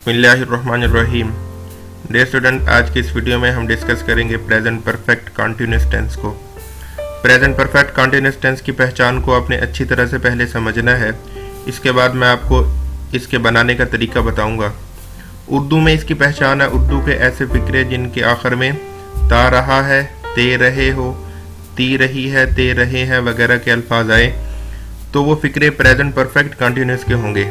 बिस्मिल्लाहिर्रहमानिर्रहीम। Dear student, आज की इस वीडियो में हम डिस्कस करेंगे प्रेजेंट परफेक्ट कॉन्टिन्यूस टेंस को। प्रेजेंट परफेक्ट कॉन्टिन्यूस टेंस की पहचान को आपने अच्छी तरह से पहले समझना है। इसके बाद मैं आपको इसके बनाने का तरीका बताऊंगा। उर्दू में इसकी पहचान है, उर्दू के ऐसे फिक्रे जिनके आखिर में ता रहा है, ते रहे हो, ती रही है, ते रहे हैं वगैरह के अल्फाज आए तो वो फिक्रे प्रेजेंट परफेक्ट कॉन्टिन्यूस के होंगे।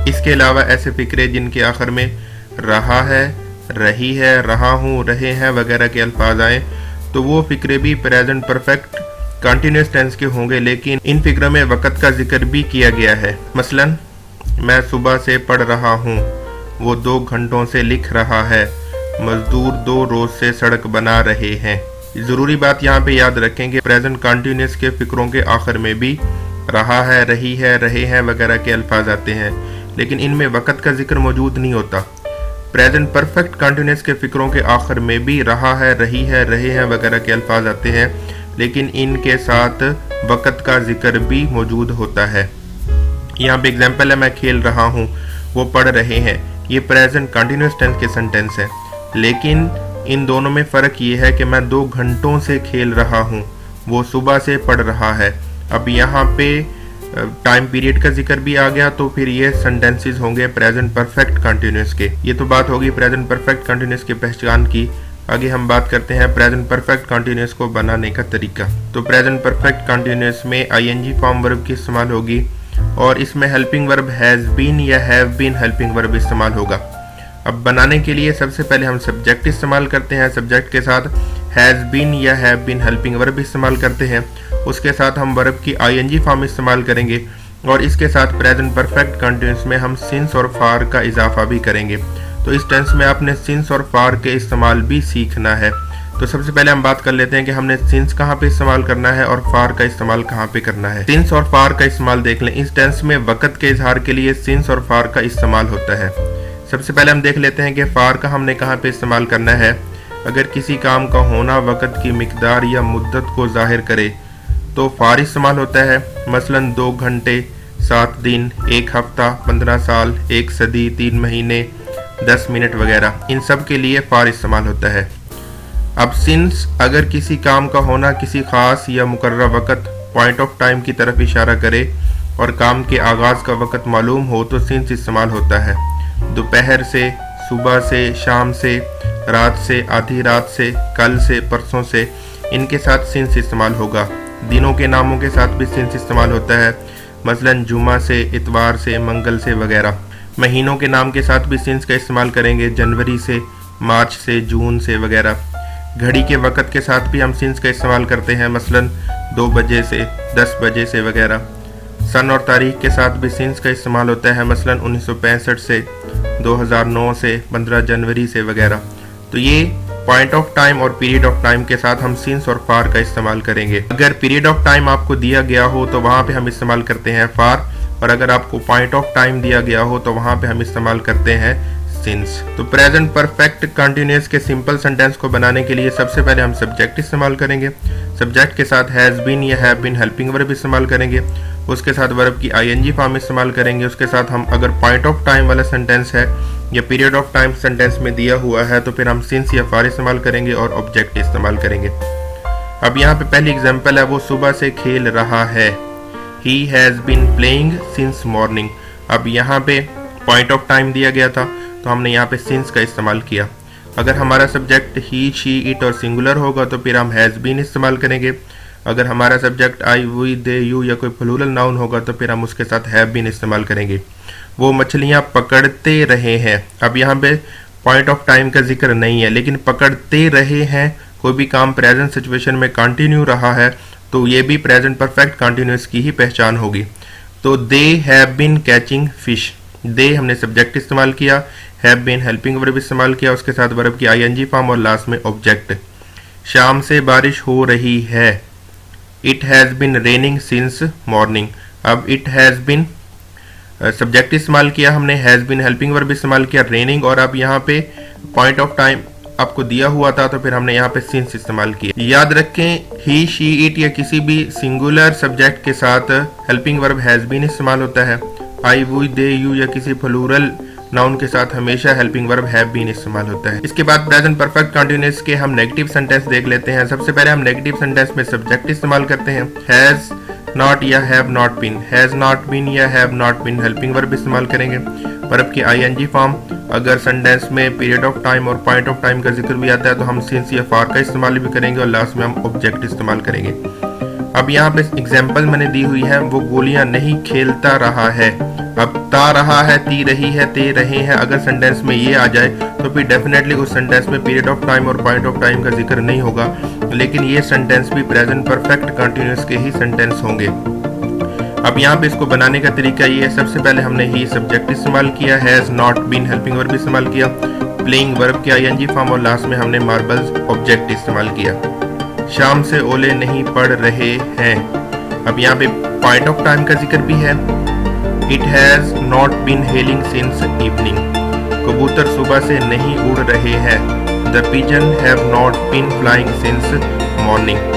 इसके अलावा ऐसे फिक्रे जिनके आखिर में रहा है, रही है, रहा हूँ, रहे हैं वगैरह के अल्फाज आए तो वो फिक्रे भी प्रेजेंट परफेक्ट कॉन्टिन्यूस टेंस के होंगे, लेकिन इन फिक्रों में वक़्त का जिक्र भी किया गया है। मसलन, मैं सुबह से पढ़ रहा हूँ, वो 2 घंटों से लिख रहा है, मजदूर 2 रोज से सड़क बना रहे हैं। ज़रूरी बात यहाँ पे याद रखें कि प्रेजेंट कॉन्टिन्यूस के फिक्रों के आखिर में भी रहा है, रही है, रहे हैं वगैरह के अल्फाज आते हैं, लेकिन इनमें वक़्त का जिक्र मौजूद नहीं होता। प्रेजेंट परफेक्ट कॉन्टिन्यूस के फिक्रों के आखिर में भी रहा है, रही है, रहे हैं वगैरह के अल्फाज आते हैं, लेकिन इनके साथ वक़्त का जिक्र भी मौजूद होता है। यहाँ पे एग्जाम्पल है, मैं खेल रहा हूँ, वो पढ़ रहे हैं। ये प्रेजेंट कॉन्टिन्यूस टेंस के सेंटेंस है, लेकिन इन दोनों में फ़र्क ये है कि मैं 2 घंटों से खेल रहा हूँ, वो सुबह से पढ़ रहा है। अब यहाँ पे टाइम पीरियड का जिक्र भी आ गया तो फिर ये सेंटेंसेस होंगे प्रेजेंट परफेक्ट कॉन्टिन्यूस के। ये तो बात होगी प्रेजेंट परफेक्ट कॉन्टिन्यूस की पहचान की। आगे हम बात करते हैं प्रेजेंट परफेक्ट कॉन्टिन्यूस को बनाने का तरीका। तो प्रेजेंट परफेक्ट कॉन्टिन्यूस में आईएनजी फॉर्म वर्ब की इस्तेमाल होगी और इसमें हेल्पिंग वर्ब हैज़ बीन या हैव बीन हेल्पिंग वर्ब इस्तेमाल होगा। अब बनाने के लिए सबसे पहले हम सब्जेक्ट इस्तेमाल करते हैं। सब्जेक्ट के साथ हैज़ बीन या हैव बीन हेल्पिंग वर्ब इस्तेमाल करते हैं। उसके साथ हम वर्ब की आईएनजी फॉर्म इस्तेमाल करेंगे और इसके साथ प्रेजेंट परफेक्ट कॉन्टिन्यूस में हम सिंस और फार का इजाफा भी करेंगे। तो इस टेंस में आपने सिंस और फार के इस्तेमाल भी सीखना है। तो सबसे पहले हम बात कर लेते हैं कि हमने सिंस कहाँ पे इस्तेमाल करना है और फार का इस्तेमाल कहाँ पे करना है। सिंस और फार का इस्तेमाल देख लें। इस टेंस में वक़्त के इजहार के लिए सिंस और फार का इस्तेमाल होता है। सबसे पहले हम देख लेते हैं कि फार का हमने कहाँ पे इस्तेमाल करना है। अगर किसी काम का होना वक़्त की मिकदार या मुद्दत को जाहिर करे तो फार इस्तेमाल होता है। मसलन 2 घंटे, 7 दिन, 1 हफ्ता, 15 साल, 1 सदी, 3 महीने, 10 मिनट वगैरह, इन सब के लिए फार इस्तेमाल होता है। अब सिंस अगर किसी काम का होना किसी ख़ास या मुकर्रर वक़्त पॉइंट ऑफ टाइम की तरफ इशारा करे और काम के आगाज़ का वक़्त मालूम हो तो सिंस इस्तेमाल होता है। दोपहर से, सुबह से, शाम से, रात से, आधी रात से, कल से, परसों से, इनके साथ सिंस इस्तेमाल होगा। दिनों के नामों के साथ भी सिंस इस्तेमाल होता है। मसलन जुमा से, इतवार से, मंगल से वगैरह। महीनों के नाम के साथ भी सिंस का इस्तेमाल करेंगे, जनवरी से, मार्च से, जून से वगैरह। घड़ी के वक़्त के साथ भी हम सिंस का इस्तेमाल करते हैं, मसलन 2 बजे से, 10 बजे से वगैरह। सन और तारीख के साथ भी सिंस का इस्तेमाल होता है, मसलन 1965 से, 2009 से, 15 जनवरी से वगैरह। तो ये पॉइंट ऑफ टाइम और पीरियड ऑफ टाइम के साथ हम सिंस और फार का इस्तेमाल करेंगे। अगर पीरियड ऑफ टाइम आपको दिया गया हो तो वहाँ पे हम इस्तेमाल करते हैं फार, और अगर आपको पॉइंट ऑफ टाइम दिया गया हो तो वहाँ पे हम इस्तेमाल करते हैं सिंस। तो प्रेजेंट परफेक्ट कॉन्टिन्यूस के सिंपल सेंटेंस को बनाने के लिए सबसे पहले हम सब्जेक्ट इस्तेमाल करेंगे। सब्जेक्ट के साथ हैज़ बीन या हैव बीन हेल्पिंग वर्ब इस्तेमाल करेंगे। उसके साथ वर्ब की आईएनजी फॉर्म इस्तेमाल करेंगे। उसके साथ हम अगर पॉइंट ऑफ टाइम वाला सेंटेंस है या पीरियड ऑफ टाइम सेंटेंस में दिया हुआ है तो फिर हम सिंस या फार इस्तेमाल करेंगे और ऑब्जेक्ट इस्तेमाल करेंगे। अब यहाँ पे पहली एग्जांपल है, वो सुबह से खेल रहा है। He has been playing since morning. अब यहाँ पे पॉइंट ऑफ टाइम दिया गया था तो हमने यहाँ पे सिंस का इस्तेमाल किया। अगर हमारा सब्जेक्ट ही, शी, इट और सिंगुलर होगा तो फिर हम हैज़ बीन इस्तेमाल करेंगे। अगर हमारा subject I, we, they, you या कोई प्लूरल नाउन होगा तो फिर हम उसके साथ हैव बीन इस्तेमाल करेंगे। वो मछलियाँ पकड़ते रहे हैं। अब यहाँ पे पॉइंट ऑफ टाइम का जिक्र नहीं है, लेकिन पकड़ते रहे हैं, कोई भी काम प्रेजेंट सिचुएशन में कंटिन्यू रहा है तो ये भी प्रेजेंट परफेक्ट कॉन्टिन्यूस की ही पहचान होगी। तो they have been catching fish. They हमने सब्जेक्ट इस्तेमाल किया, हैव बीन हेल्पिंग वर्ब इस्तेमाल किया, उसके साथ वर्ब की आईएनजी फॉर्म और लास्ट में ऑब्जेक्ट। शाम से बारिश हो रही है। It has been raining since morning. अब इट हैज़ बीन सब्जेक्ट इस्तेमाल किया हमने, हैज़ बीन हेल्पिंग वर्ब इस्तेमाल किया, रेनिंग, और अब यहाँ पे पॉइंट ऑफ टाइम आपको दिया हुआ था तो फिर हमने यहाँ पे सिंस इस्तेमाल किया। याद रखें, ही, शी, इट या किसी भी सिंगुलर सब्जेक्ट के साथ हेल्पिंग वर्ब हैज़ बीन इस्तेमाल होता है। आई, वी, दे, यू या किसी प्लूरल नाउन के साथ हमेशा हेल्पिंग वर्ब हैव बीन इस्तेमाल होता है। इसके बाद प्रेजेंट परफेक्ट कंटीन्यूअस के हम नेगेटिव सेंटेंस देख लेते हैं। सबसे पहले हम नेगेटिव सेंटेंस में सब्जेक्ट इस्तेमाल करते हैं। हैज नॉट या have not been, has not been या have not been helping verb इस्तेमाल करेंगे। वर्ब की आईएनजी फॉर्म, अगर सेंटेंस में पीरियड ऑफ टाइम और पॉइंट ऑफ टाइम का जिक्र भी आता है तो हम सिंस या फॉर का इस्तेमाल भी करेंगे और लास्ट में हम ऑब्जेक्ट इस्तेमाल करेंगे। अब यहाँ पे एग्जाम्पल मैंने दी हुई है, वो गोलियां नहीं खेलता रहा है। अब ता रहा है, ती रही है, ते रहे हैं, अगर सेंटेंस में ये आ जाए तो फिर डेफिनेटली उस सेंटेंस में पीरियड ऑफ टाइम और पॉइंट ऑफ टाइम का जिक्र नहीं होगा, लेकिन ये सेंटेंस भी प्रेजेंट परफेक्ट कंटीन्यूअस के ही सेंटेंस होंगे। अब यहाँ पे इसको बनाने का तरीका ये है, सबसे पहले हमने ही सब्जेक्ट इस्तेमाल किया, has not been helping verb इस्तेमाल किया, प्लेइंग वर्ब की आईएनजी फॉर्म और लास्ट में हमने मार्बल्स ऑब्जेक्ट इस्तेमाल किया। शाम से ओले नहीं पड़ रहे हैं, अब यहाँ पे पॉइंट ऑफ टाइम का जिक्र भी है। It has not been hailing since evening, कबूतर सुबह से नहीं उड़ रहे हैं। The pigeon have not been flying since morning.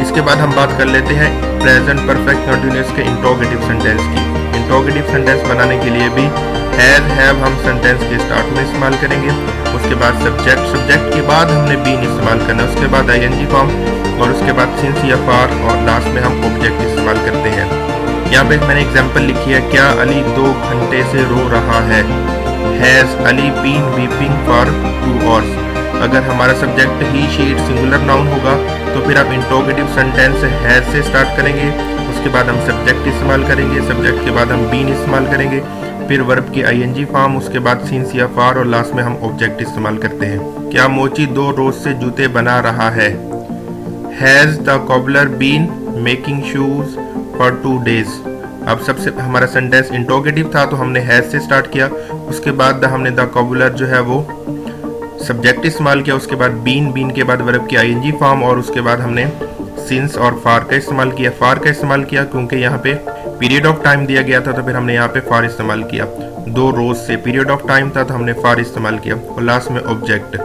इसके बाद हम बात कर लेते हैं प्रेजेंट परफेक्ट कंटीन्यूअस के इंटरोगेटिव सेंटेंस की। इंटरोगेटिव सेंटेंस बनाने के लिए भी हैज हैव हम सेंटेंस के स्टार्ट में इस्तेमाल करेंगे, उसके बाद सब्जेक्ट के बाद हमने बीन इस्तेमाल करना है, उसके बाद आईएनजी फॉर्म और उसके बाद सिंस या फॉर और लास्ट में हम ऑब्जेक्ट इस्तेमाल करते हैं। यहाँ पे मैंने एग्जाम्पल लिखी है, क्या अली 2 घंटे से रो रहा है। Has Ali been weeping for 2 hours। अगर हमारा subject he she it singular noun होगा तो फिर आप इंटरोगेटिव सेंटेंस हैज से स्टार्ट करेंगे, उसके बाद हम सब्जेक्ट इस्तेमाल करेंगे, सब्जेक्ट के बाद हम बीन इस्तेमाल करेंगे, फिर वर्ब की आईएनजी फॉर्म, उसके बाद सिंस या फॉर और लास्ट में हम ऑब्जेक्ट इस्तेमाल करते हैं। क्या मोची 2 रोज से जूते बना रहा है। Has the cobbler been making shoes for 2 days। अब सबसे हमारा सेंटेंस इंटरोगेटिव था तो हमने हैज से स्टार्ट किया, उसके बाद हमने द कॉबलर जो है वो सब्जेक्ट इस्तेमाल किया, उसके बाद बीन के बाद वर्ब की आईएनजी फॉर्म और उसके बाद हमने सिंस और फॉर का इस्तेमाल किया। फॉर का इस्तेमाल किया क्योंकि यहाँ पे पीरियड ऑफ टाइम दिया गया था तो फिर हमने यहाँ पे फॉर इस्तेमाल किया। 2 रोज से पीरियड ऑफ टाइम था तो हमने फॉर इस्तेमाल किया और लास्ट में ऑब्जेक्ट।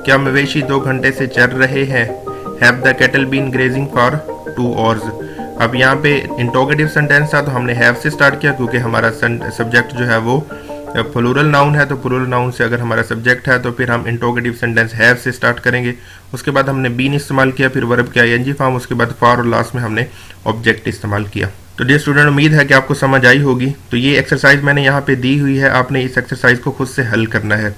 क्या मवेशी 2 घंटे से चर रहे हैं। Have the cattle been grazing for 2 hours। अब यहाँ पे इंटरोगेटिव सेंटेंस था तो हमने हैव से स्टार्ट किया क्योंकि हमारा सब्जेक्ट जो है वो प्लूरल नाउन है, तो प्लूरल नाउन से अगर हमारा सब्जेक्ट है तो फिर हम इंटरोगेटिव सेंटेंस हैव से स्टार्ट करेंगे, उसके बाद हमने बीन इस्तेमाल किया, फिर वर्ब की आईएनजी फॉर्म, उसके बाद फॉर और लास्ट में हमने ऑब्जेक्ट इस्तेमाल किया। तो डियर स्टूडेंट, उम्मीद है कि आपको समझ आई होगी। तो ये एक्सरसाइज मैंने यहाँ पे दी हुई है, आपने इस एक्सरसाइज को खुद से हल करना है।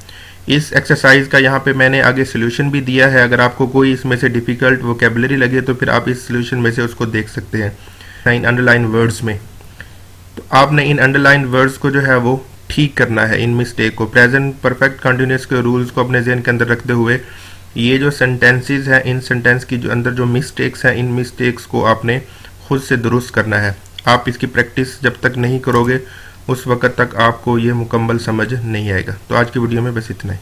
इस एक्सरसाइज का यहाँ पे मैंने आगे सोल्यूशन भी दिया है, अगर आपको कोई इसमें से डिफिकल्ट वोकेबलरी लगे तो फिर आप इस सोल्यूशन में से उसको देख सकते हैं इन अंडरलाइन वर्ड्स में। तो आपने इन अंडरलाइन वर्ड्स को जो है वो ठीक करना है, इन मिस्टेक को, प्रेजेंट परफेक्ट कंटिन्यूअस के रूल्स को अपने जहन के अंदर रखते हुए ये जो सेंटेंसेस हैं, इन सेंटेंस की जो अंदर जो मिस्टेक्स हैं, इन मिस्टेक्स को आपने खुद से दुरुस्त करना है। आप इसकी प्रैक्टिस जब तक नहीं करोगे उस वक्त तक आपको ये मुकम्मल समझ नहीं आएगा। तो आज की वीडियो में बस इतना ही।